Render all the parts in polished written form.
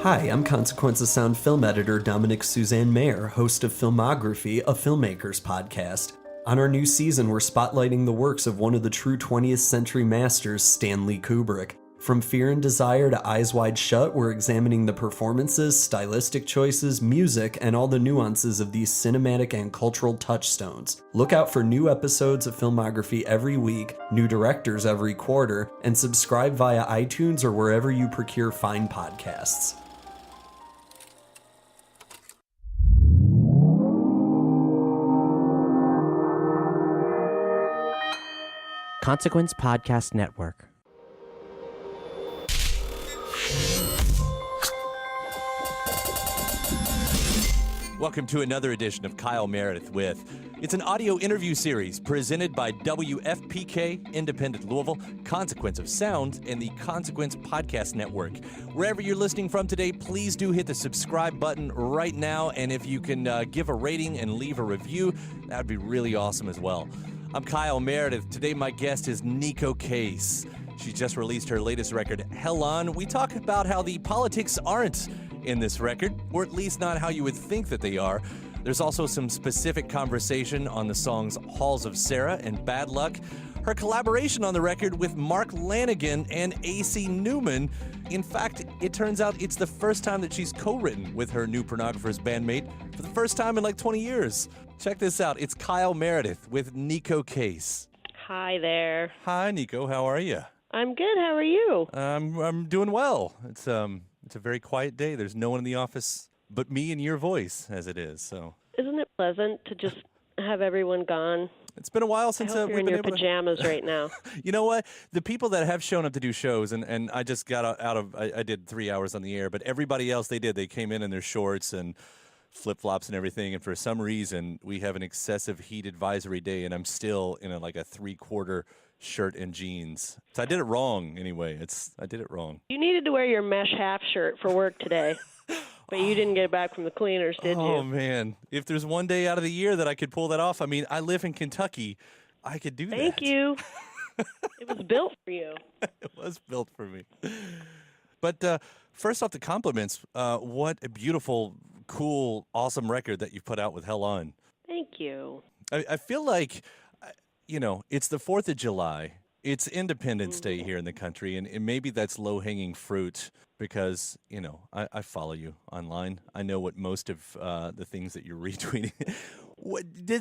Hi, I'm Consequence of Sound film editor Dominic Suzanne Mayer, host of Filmography, a filmmakers podcast. On our new season, we're spotlighting the works of one of the true 20th century masters, Stanley Kubrick. From Fear and Desire to Eyes Wide Shut, we're examining the performances, stylistic choices, music, and all the nuances of these cinematic and cultural touchstones. Look out for new episodes of Filmography every week, new directors every quarter, and subscribe via iTunes or wherever you procure fine podcasts. Consequence Podcast Network. Welcome to another edition of Kyle Meredith with. It's an audio interview series presented by WFPK, Independent Louisville, Consequence of Sound, and the Consequence Podcast Network. Wherever you're listening from today, please do hit the subscribe button right now, and if you can give a rating and leave a review, that would be really awesome as well. I'm Kyle Meredith. Today my guest is NekoCase. She just released her latest record, Hell On. We talk about how the politics aren't in this record, or at least not how you would think that they are. There's also some specific conversation on the songs Halls of Sarah and Bad Luck, her collaboration on the record with Mark Lanigan and A.C. Newman. In fact, it turns out it's the first time that she's co-written with her new Pornographers bandmate for the first time in like 20 years. Check this out. It's Kyle Meredith with NekoCase. Hi there. Hi, Neko. How are you? I'm good. How are you? I'm doing well. It's a very quiet day. There's no one in the office but me and your voice, as it is. So, isn't it pleasant to just have everyone gone? It's been a while since I hope you're we've in been your able pajamas to... right now. You know what? The people that have shown up to do shows, and I just got out of, I did 3 hours on the air, but everybody else they came in their shorts and flip-flops and everything, and for some reason, we have an excessive heat advisory day, and I'm still in a 3/4 shirt and jeans. So I did it wrong anyway. I did it wrong. You needed to wear your mesh half shirt for work today, but you didn't get it back from the cleaners, did you? Oh, man. If there's one day out of the year that I could pull that off, I mean, I live in Kentucky. I could do that. Thank you. It was built for you. It was built for me. But first off, the compliments. What a beautiful, cool, awesome record that you put out with Hell On. Thank you. I feel like, it's the 4th of July. It's Independence Day here in the country, and maybe that's low-hanging fruit because, I follow you online. I know what most of the things that you're retweeting.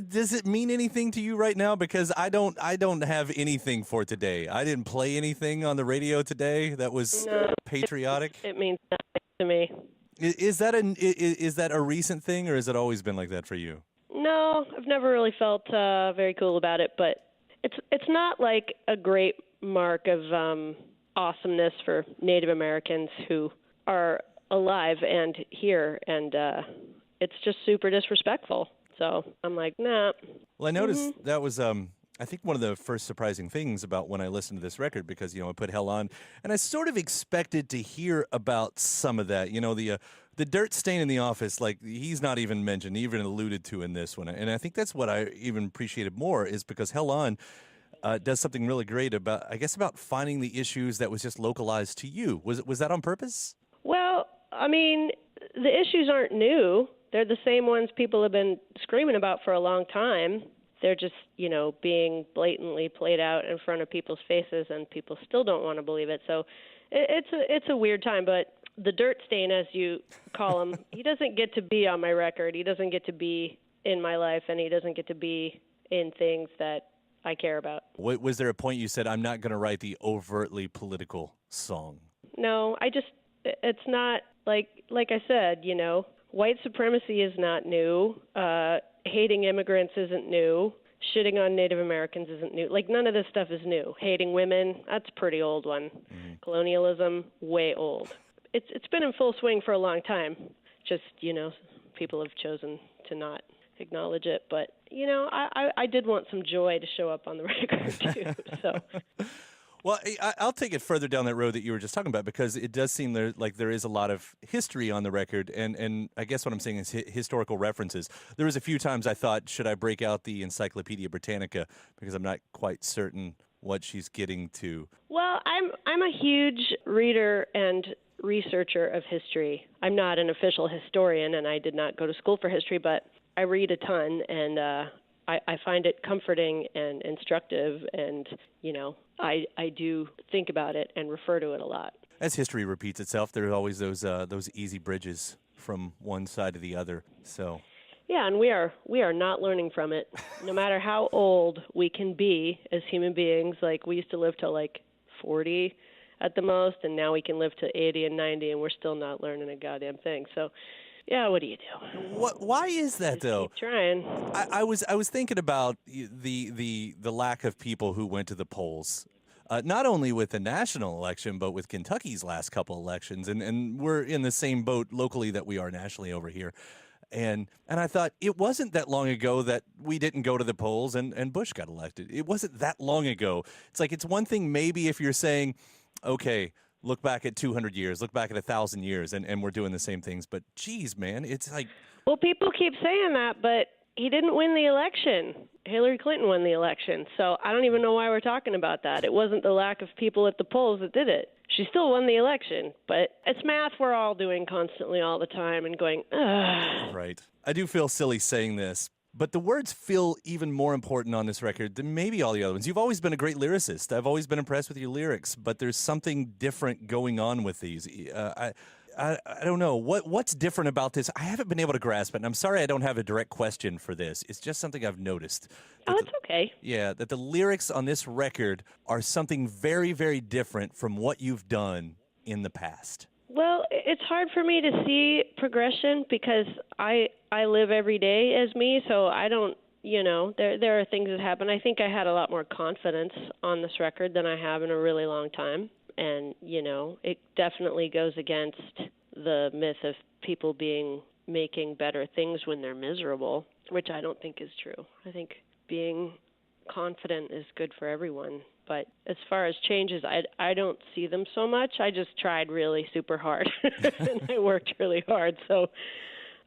Does it mean anything to you right now? Because I don't have anything for today. I didn't play anything on the radio today that was patriotic. It means nothing to me. Is that a recent thing, or has it always been like that for you? No, I've never really felt very cool about it, but it's not like a great mark of awesomeness for Native Americans who are alive and here, and it's just super disrespectful. So I'm like, nah. Well, I noticed that was, I think, one of the first surprising things about when I listened to this record because, I put Hell On, and I sort of expected to hear about some of that. The dirt stain in the office, he's not even mentioned, even alluded to in this one. And I think that's what I even appreciated more is because Hell On does something really great about finding the issues that was just localized to you. Was that on purpose? Well, I mean, the issues aren't new. They're the same ones people have been screaming about for a long time. They're just, being blatantly played out in front of people's faces, and people still don't want to believe it. So it's a weird time, but the dirt stain, as you call him, he doesn't get to be on my record. He doesn't get to be in my life, and he doesn't get to be in things that I care about. Was there a point you said, I'm not going to write the overtly political song? No, it's not, like I said, white supremacy is not new. Hating immigrants isn't new. Shitting on Native Americans isn't new. None of this stuff is new. Hating women, that's a pretty old one. Mm-hmm. Colonialism, way old. It's been in full swing for a long time. Just, people have chosen to not acknowledge it. But, I did want some joy to show up on the record, too. So. Well, I'll take it further down that road that you were just talking about because it does seem there is a lot of history on the record, and I guess what I'm saying is historical references. There was a few times I thought, should I break out the Encyclopedia Britannica because I'm not quite certain what she's getting to. Well, I'm a huge reader, and researcher of history. I'm not an official historian, and I did not go to school for history, but I read a ton, and I find it comforting and instructive, and, I do think about it and refer to it a lot. As history repeats itself, there are always those easy bridges from one side to the other. So, yeah, and we are not learning from it. No matter how old we can be as human beings, like we used to live till like 40 at the most, and now we can live to 80 and 90, and we're still not learning a goddamn thing. So, yeah, what do you do? Why is that, though? Keep trying. I was thinking about the lack of people who went to the polls. Not only with the national election, but with Kentucky's last couple elections. And we're in the same boat locally that we are nationally over here. And I thought it wasn't that long ago that we didn't go to the polls and Bush got elected. It wasn't that long ago. It's like it's one thing maybe if you're saying, okay, look back at 200 years, look back at 1,000 years, and we're doing the same things. But, geez, man, it's like... Well, people keep saying that, but he didn't win the election. Hillary Clinton won the election. So I don't even know why we're talking about that. It wasn't the lack of people at the polls that did it. She still won the election. But it's math we're all doing constantly all the time and going, ugh. Right. I do feel silly saying this, but the words feel even more important on this record than maybe all the other ones. You've always been a great lyricist. I've always been impressed with your lyrics, but there's something different going on with these. I don't know. What's different about this? I haven't been able to grasp it, and I'm sorry I don't have a direct question for this. It's just something I've noticed. Oh, it's okay. Yeah, that the lyrics on this record are something very, very different from what you've done in the past. Well, it's hard for me to see progression because I live every day as me, so I don't, there are things that happen. I think I had a lot more confidence on this record than I have in a really long time. And, it definitely goes against the myth of people making better things when they're miserable, which I don't think is true. I think being confident is good for everyone. But as far as changes, I don't see them so much. I just tried really super hard, and I worked really hard. So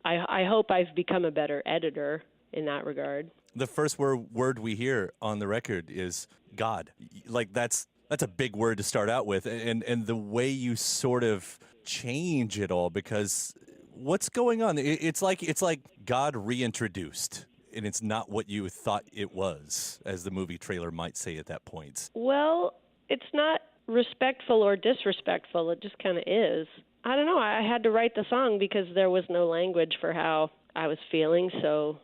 I hope I've become a better editor in that regard. The first word we hear on the record is God. Like, that's a big word to start out with. And the way you sort of change it all, because what's going on? It's like God reintroduced. And it's not what you thought it was, as the movie trailer might say at that point. Well, it's not respectful or disrespectful. It just kind of is. I don't know. I had to write the song because there was no language for how I was feeling. So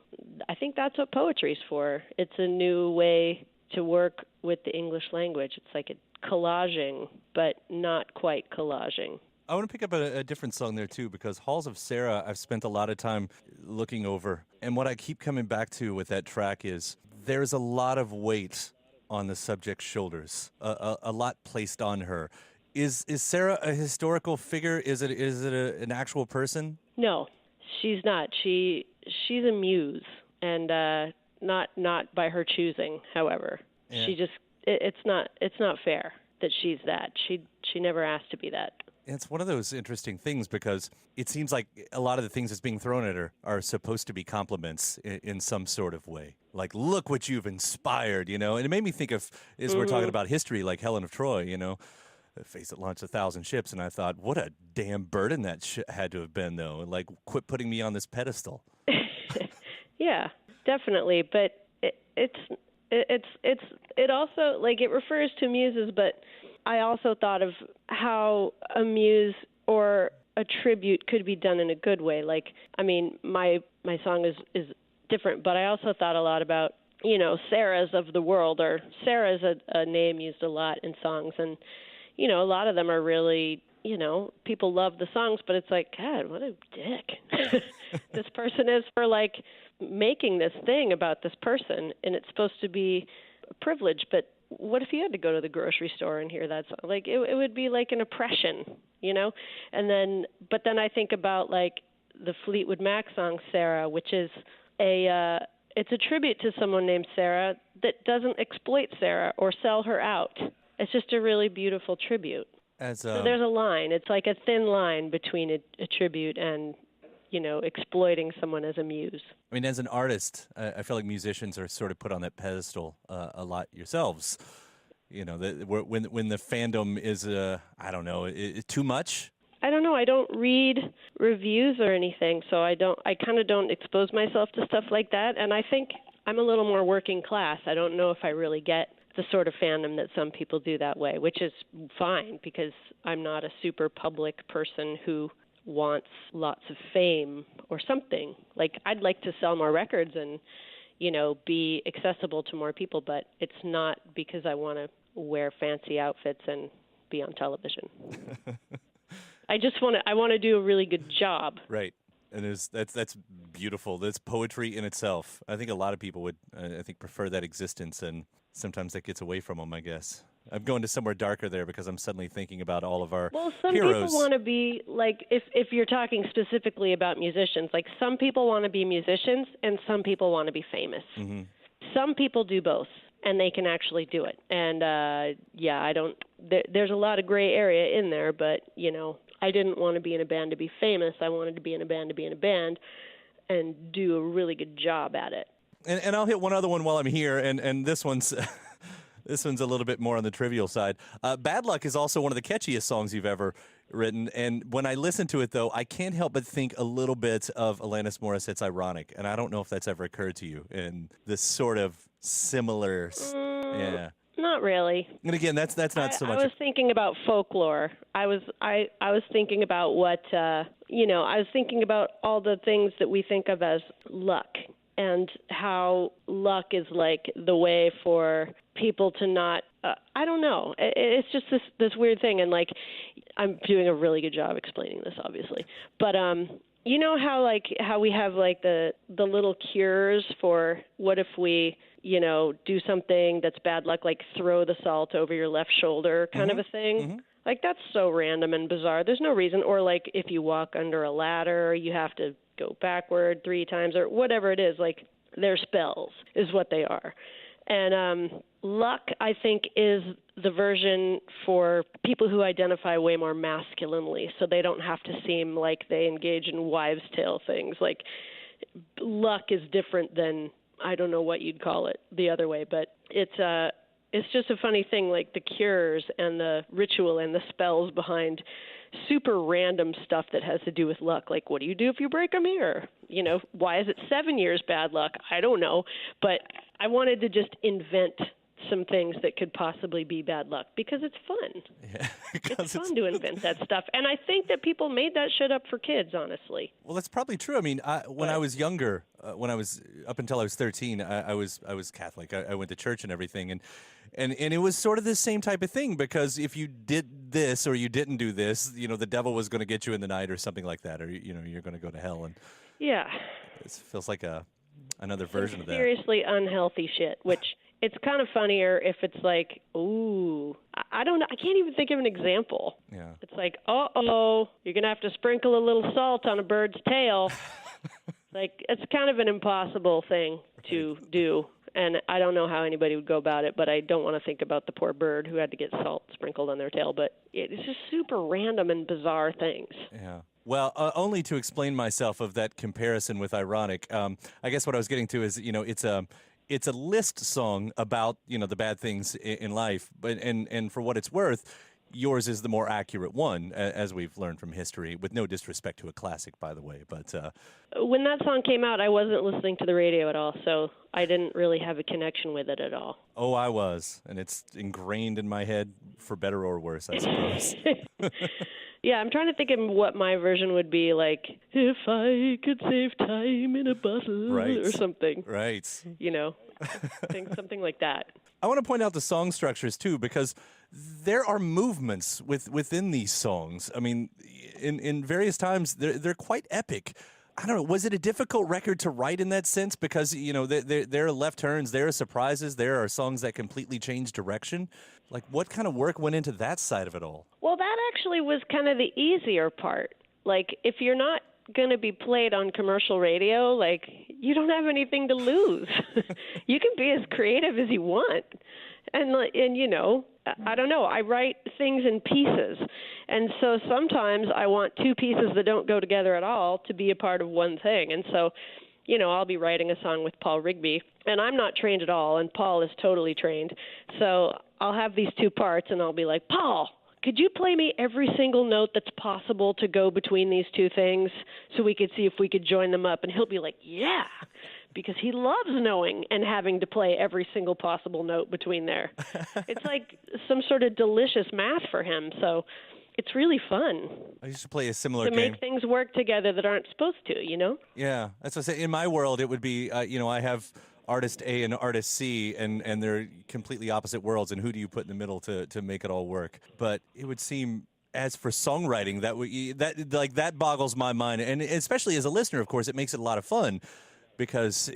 I think that's what poetry's for. It's a new way to work with the English language. It's like a collaging, but not quite collaging. I want to pick up a different song there, too, because Halls of Sarah, I've spent a lot of time looking over. And what I keep coming back to with that track is there's a lot of weight on the subject's shoulders, a lot placed on her. Is Sarah a historical figure? Is it an actual person? No, she's not. She's a muse, and not by her choosing, however. Yeah. It's not fair that she's that. She never asked to be that. It's one of those interesting things because it seems like a lot of the things that's being thrown at her are supposed to be compliments in some sort of way. Like, look what you've inspired, And it made me think of, as we're talking about history, like Helen of Troy, the face that launched 1,000 ships. And I thought, what a damn burden that had to have been, though. Like, quit putting me on this pedestal. Yeah, definitely. But it also, like, it refers to muses, but I also thought of how a muse or a tribute could be done in a good way. Like, I mean, my song is different, but I also thought a lot about, Sarahs of the world, or Sarah's a name used a lot in songs. And, a lot of them are really, people love the songs, but it's like, God, what a dick this person is for, like, making this thing about this person. And it's supposed to be a privilege, but what if you had to go to the grocery store and hear that song? Like, it would be like an oppression, but then I think about, like, the Fleetwood Mac song, Sarah, which is it's a tribute to someone named Sarah that doesn't exploit Sarah or sell her out. It's just a really beautiful tribute. So there's a line. It's like a thin line between a tribute and, exploiting someone as a muse. I mean, as an artist, I feel like musicians are sort of put on that pedestal a lot yourselves. When the fandom is, I don't know, too much. I don't know. I don't read reviews or anything, so I kind of don't expose myself to stuff like that. And I think I'm a little more working class. I don't know if I really get the sort of fandom that some people do that way, which is fine because I'm not a super public person who wants lots of fame or something. Like, I'd like to sell more records and, be accessible to more people, but it's not because I want to wear fancy outfits and be on television. I want to do a really good job. Right. And that's beautiful. That's poetry in itself. I think a lot of people would, prefer that existence, and sometimes that gets away from them, I guess. I'm going to somewhere darker there because I'm suddenly thinking about all of our some heroes. People want to be, like, if you're talking specifically about musicians, like some people want to be musicians and some people want to be famous. Mm-hmm. Some people do both, and they can actually do it. And, there's a lot of gray area in there, but, I didn't want to be in a band to be famous. I wanted to be in a band to be in a band and do a really good job at it. And I'll hit one other one while I'm here, and this one's this one's a little bit more on the trivial side. Bad Luck is also one of the catchiest songs you've ever written, and when I listen to it, though, I can't help but think a little bit of Alanis Morissette's Ironic, and I don't know if that's ever occurred to you in this sort of similar... yeah. Not really. And again, that's not so much. I was thinking about folklore. I was thinking about what I was thinking about all the things that we think of as luck, and how luck is like the way for people to not. I don't know. It's just this weird thing, and like I'm doing a really good job explaining this, obviously, but you know how we have like the little cures for what if we do something that's bad luck, like throw the salt over your left shoulder kind of a thing. Mm-hmm. Like, that's so random and bizarre. There's no reason. Or like if you walk under a ladder, you have to go backward 3 times or whatever it is. Like, they're spells is what they are. And luck, I think, is the version for people who identify way more masculinely, so they don't have to seem like they engage in wives' tale things. Like, luck is different than, I don't know what you'd call it the other way, but it's just a funny thing, like the cures and the ritual and the spells behind super random stuff that has to do with luck. Like, what do you do if you break a mirror? Why is it 7 years bad luck? I don't know. But I wanted to just invent some things that could possibly be bad luck because it's fun. Yeah, it's fun to invent that stuff. And I think that people made that shit up for kids, honestly. Well, that's probably true. I mean, when I was younger, up until I was 13, I was Catholic. I went to church and everything. And it was sort of the same type of thing, because if you did this or you didn't do this, the devil was going to get you in the night or something like that, or, you're going to go to hell. And yeah, it feels like another version of that. Seriously unhealthy shit, which it's kind of funnier if it's like, ooh, I don't know. I can't even think of an example. Yeah. It's like, uh-oh, you're going to have to sprinkle a little salt on a bird's tail. Like, it's kind of an impossible thing to do. And I don't know how anybody would go about it, but I don't want to think about the poor bird who had to get salt sprinkled on their tail. But it's just super random and bizarre things. Yeah. Well, only to explain myself of that comparison with Ironic, I guess what I was getting to is, it's a list song about, the bad things in life, but and for what it's worth, yours is the more accurate one, as we've learned from history, with no disrespect to a classic, by the way. But when that song came out, I wasn't listening to the radio at all, so I didn't really have a connection with it at all. Oh, I was, and it's ingrained in my head, for better or worse, I suppose. Yeah, I'm trying to think of what my version would be, like, if I could save time in a bottle, right, or something. Right. Think something like that. I want to point out the song structures, too, because there are movements within these songs. I mean, in various times, they're quite epic. I don't know, was it a difficult record to write in that sense? Because, there are left turns, there are surprises, there are songs that completely change direction. Like, what kind of work went into that side of it all? Well, that actually was kind of the easier part. Like, if you're not going to be played on commercial radio, like, you don't have anything to lose. You can be as creative as you want. And I don't know, I write things in pieces. And so sometimes I want 2 pieces that don't go together at all to be a part of one thing. And so, I'll be writing a song with Paul Rigby, and I'm not trained at all, and Paul is totally trained. So I'll have these 2 parts, and I'll be like, Paul, could you play me every single note that's possible to go between these two things so we could see if we could join them up? And he'll be like, yeah, because he loves knowing and having to play every single possible note between there. It's like some sort of delicious math for him. So it's really fun. I used to play a similar to game. make things work together that aren't supposed to, you know? Yeah, that's what I say. In my world, it would be, I have artist A and artist C, and they're completely opposite worlds, and who do you put in the middle to make it all work? But it would seem, as for songwriting, that boggles my mind, and especially as a listener, of course, it makes it a lot of fun, because,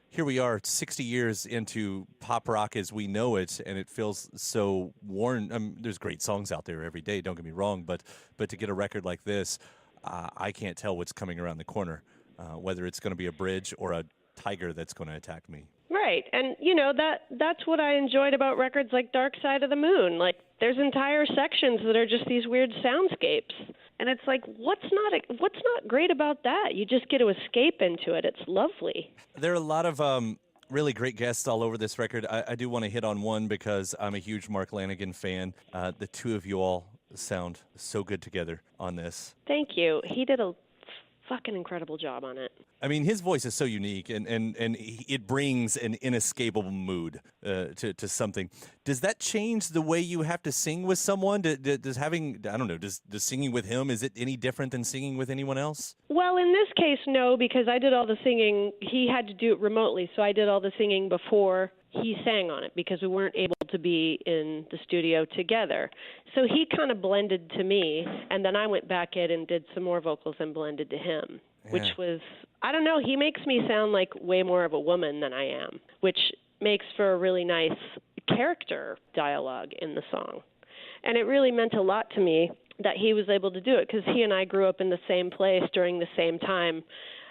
here we are 60 years into pop rock as we know it, and it feels so worn. There's great songs out there every day, don't get me wrong, but to get a record like this, I can't tell what's coming around the corner, whether it's going to be a bridge or a tiger that's going to attack me. Right. And, that's what I enjoyed about records like Dark Side of the Moon. Like, there's entire sections that are just these weird soundscapes. And it's like, what's not great about that? You just get to escape into it. It's lovely. There are a lot of really great guests all over this record. I do want to hit on one because I'm a huge Mark Lanigan fan. The two of you all sound so good together on this. Thank you. He did a fucking incredible job on it. I mean, his voice is so unique, and it brings an inescapable mood to something. Does that change the way you have to sing with someone? Does singing with him, is it any different than singing with anyone else? Well, in this case, no, because I did all the singing. He had to do it remotely, so I did all the singing before he sang on it because we weren't able to be in the studio together. So he kind of blended to me, and then I went back in and did some more vocals and blended to him, which was, I don't know, he makes me sound like way more of a woman than I am, which makes for a really nice character dialogue in the song. And it really meant a lot to me that he was able to do it because he and I grew up in the same place during the same time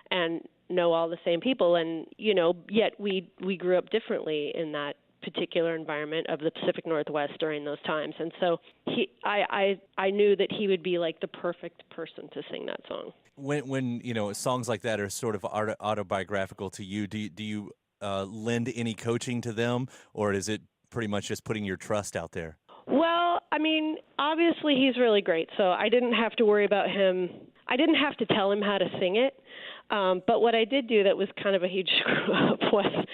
and know all the same people, and yet we grew up differently in that particular environment of the Pacific Northwest during those times. And so I knew that he would be like the perfect person to sing that song. When songs like that are sort of autobiographical to you, do you lend any coaching to them, or is it pretty much just putting your trust out there? Well, I mean, obviously he's really great, so I didn't have to worry about him. I didn't have to tell him how to sing it. But what I did do that was kind of a huge screw up was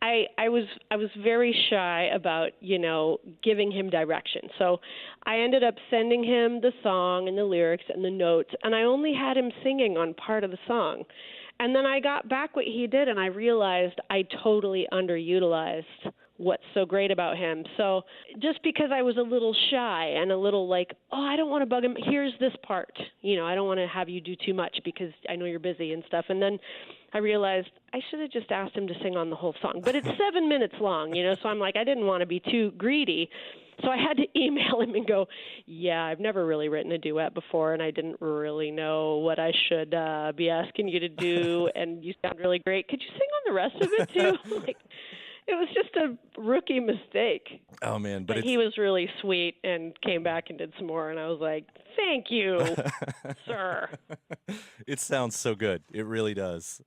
I was very shy about, giving him direction. So I ended up sending him the song and the lyrics and the notes, and I only had him singing on part of the song. And then I got back what he did, and I realized I totally underutilized what's so great about him. So just because I was a little shy and a little like, I don't want to bug him, here's this part. I don't want to have you do too much because I know you're busy and stuff. And then I realized I should have just asked him to sing on the whole song. But it's 7 minutes long, so I'm like, I didn't want to be too greedy. So I had to email him and go, yeah, I've never really written a duet before, and I didn't really know what I should be asking you to do, and you sound really great. Could you sing on the rest of it, too? It was just a rookie mistake. Oh, man. But he was really sweet and came back and did some more, and I was like, thank you, sir. It sounds so good. It really does,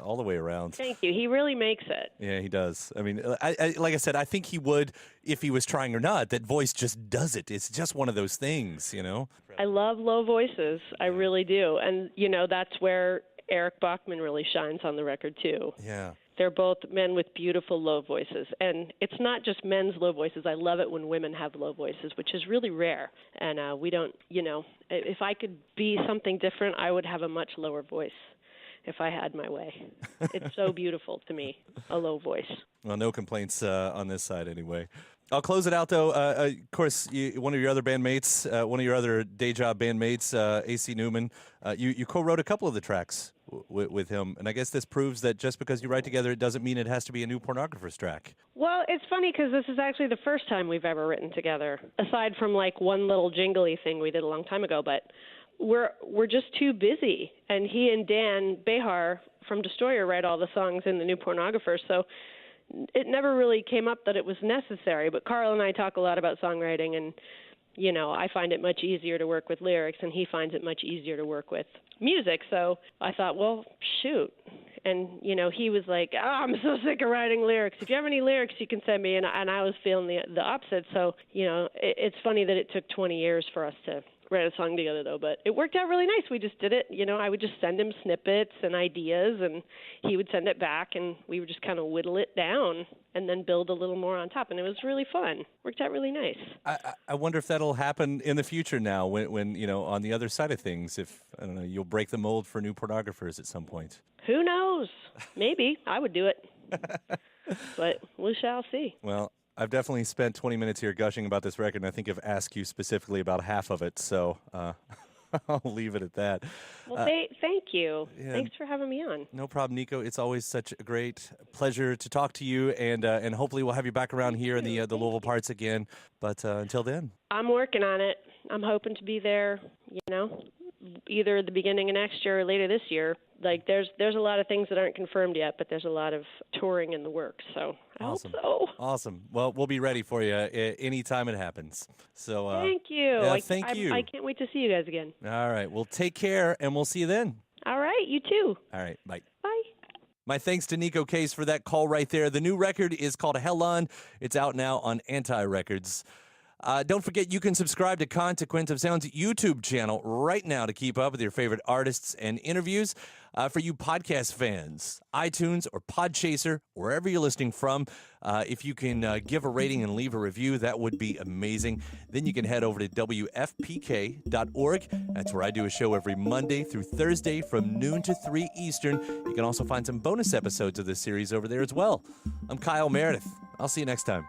all the way around. Thank you. He really makes it. Yeah, he does. I mean, like I said, I think he would if he was trying or not. That voice just does it. It's just one of those things, I love low voices. I really do. And, that's where Eric Bachmann really shines on the record, too. Yeah. They're both men with beautiful low voices. And it's not just men's low voices. I love it when women have low voices, which is really rare. And we don't, if I could be something different, I would have a much lower voice if I had my way. It's so beautiful to me, a low voice. Well, no complaints on this side anyway. I'll close it out, though. Of course, one of your other bandmates, one of your other day job bandmates, A.C. Newman, you co-wrote a couple of the tracks with him. And I guess this proves that just because you write together, it doesn't mean it has to be a new Pornographers track. Well, it's funny because this is actually the first time we've ever written together, aside from like one little jingly thing we did a long time ago. But we're just too busy. And he and Dan Behar from Destroyer write all the songs in the new Pornographers. So it never really came up that it was necessary. But Carl and I talk a lot about songwriting, and I find it much easier to work with lyrics, and he finds it much easier to work with music. So I thought, well, shoot, And he was like, "Oh, I'm so sick of writing lyrics. If you have any lyrics, you can send me." And I was feeling the opposite. So it's funny that it took 20 years for us to write a song together, though, but it worked out really nice. We just did it. I would just send him snippets and ideas, and he would send it back, and we would just kind of whittle it down and then build a little more on top, and it was really fun. Worked out really nice. I wonder if that'll happen in the future now when on the other side of things, if, I don't know, you'll break the mold for new pornographers at some point. Who knows? Maybe. I would do it. But we shall see. Well, I've definitely spent 20 minutes here gushing about this record, and I think I've asked you specifically about half of it, so I'll leave it at that. Well, thank you. Yeah. Thanks for having me on. No problem, Neko. It's always such a great pleasure to talk to you, and hopefully we'll have you back around here in the Louisville parts again. But until then. I'm working on it. I'm hoping to be there, either the beginning of next year or later this year. Like there's a lot of things that aren't confirmed yet, but there's a lot of touring in the works. So I hope so. Awesome. Well, we'll be ready for you anytime it happens. So thank you. Yeah, thank you. I can't wait to see you guys again. All right. Well, take care, and we'll see you then. All right. You too. All right. Bye. Bye. My thanks to NekoCase for that call right there. The new record is called Hell On. It's out now on Anti Records. Don't forget, you can subscribe to Consequence of Sound's YouTube channel right now to keep up with your favorite artists and interviews. For you podcast fans, iTunes or Podchaser, wherever you're listening from, if you can give a rating and leave a review, that would be amazing. Then you can head over to WFPK.org. That's where I do a show every Monday through Thursday from noon to 3 Eastern. You can also find some bonus episodes of this series over there as well. I'm Kyle Meredith. I'll see you next time.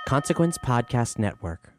Consequence Podcast Network.